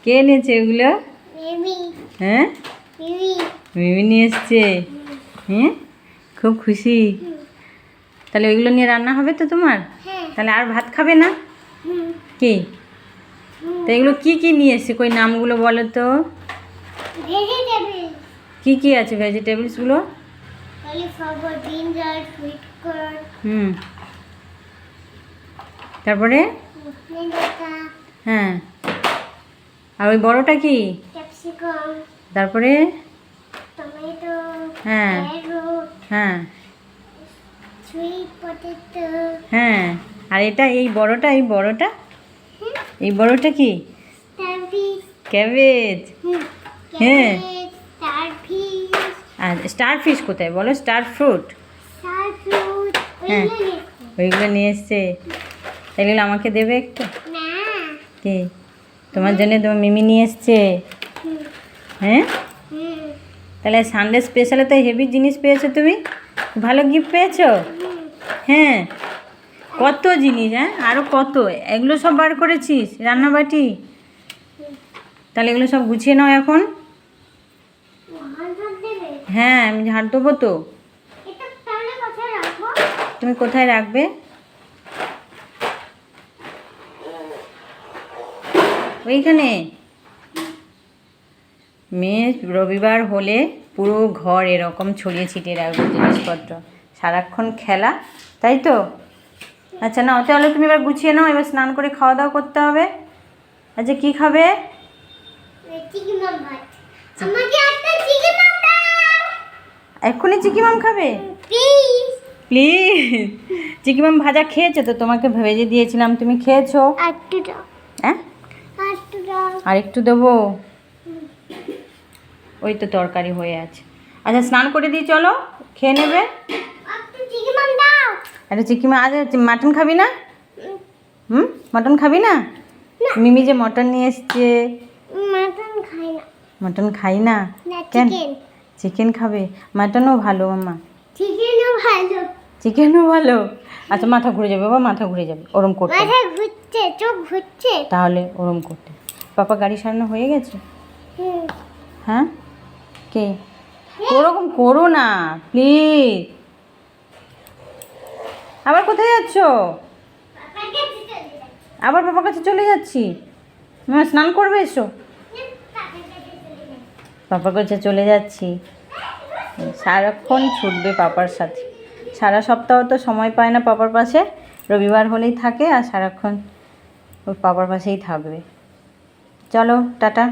কে এনেছে এগুলো? হ্যাঁ, মিমি নিয়ে এসছে। হ্যাঁ, খুব খুশি। তাহলে ওইগুলো নিয়ে রান্না হবে তো তোমার? তাহলে আর ভাত খাবে না কি? তো এগুলো কি কি নিয়ে এসছে, কই নামগুলো বলো তো? কি কি আছে ভেজিটেবলসগুলো? হুম, তারপরে? হ্যাঁ, আর ওই বড়টা কি? তারপরে? হ্যাঁ হ্যাঁ হ্যাঁ, আর এটা এই বড়টা এই বড়টা কি? ক্যাবেজ। হ্যাঁ, আর স্টার ফিশ কোথায় বলো? Star fruit. হ্যাঁ, ওইগুলো নিয়ে এসছে। এগুলো আমাকে দেবে একটু? কি তোমার জন্য তোমার মিমি নিয়ে এসছে? হ্যাঁ, তাহলে সানডে স্পেশালে তো হেভি জিনিস পেয়েছো তুমি, ভালো গিফট পেয়েছো। হ্যাঁ, কত জিনিস, হ্যাঁ আরও কত, এগুলো সব বার করেছিস রান্নাবাটি? তাহলে এগুলো সব গুছিয়ে নাও এখন। হ্যাঁ, আমি ঝাড় দেবো তো। তুমি কোথায় রাখবে? ওইখানে। মেয়ে রবিবার হলে পুরো ঘর এরকম ছড়িয়ে ছিটিয়ে রাখবে জিনিসপত্র, সারাক্ষণ খেলা, তাই তো? আচ্ছা নাও তাহলে তুমি এবার গুছিয়ে নাও, এবার স্নান করে খাওয়া দাওয়া করতে হবে। আচ্ছা কি খাবে? এক্ষুনি চিকিমাম খাবে? প্লিজ। চিকিমাম ভাজা খেয়েছো তো? তোমাকে ভেজে দিয়েছিলাম, তুমি খেয়েছো? হ্যাঁ, আর একটু দেবো? ওই তো তরকারি হয়ে আছে। আচ্ছা স্নান করে দিই, চলো খেয়ে নেবে। আরে চিকিমা আজ মাটন খাবি না? মটন খাবি না? মিমি যে মটন নিয়ে এসছে। মটন খাই না কেন? চিকেন খাবে? মাটনও ভালো মাম্মা, চিকেনও ভালো। আচ্ছা মাথা ঘুরে যাবে বাবা, মাথা ঘুরে যাবে ওরম করতে, চোখ ঘুরছে। তাহলে ওরম করতে। পাপা গাড়ি সারানো হয়ে গেছে? হ্যাঁ, কে? ওরকম করো না প্লিজ। আবার কোথায় যাচ্ছ? আবার পাপার কাছে চলে যাচ্ছি। স্নান করবে, এসো। পাপার কাছে চলে যাচ্ছি। সারাক্ষণ ছুটবে পাপার সাথে, সারা সপ্তাহ তো সময় পায় না পাপার পাশে, রবিবার হলেই থাকে আর সারাক্ষণ ওর পাপার পাশেই থাকবে। চলো টাটা।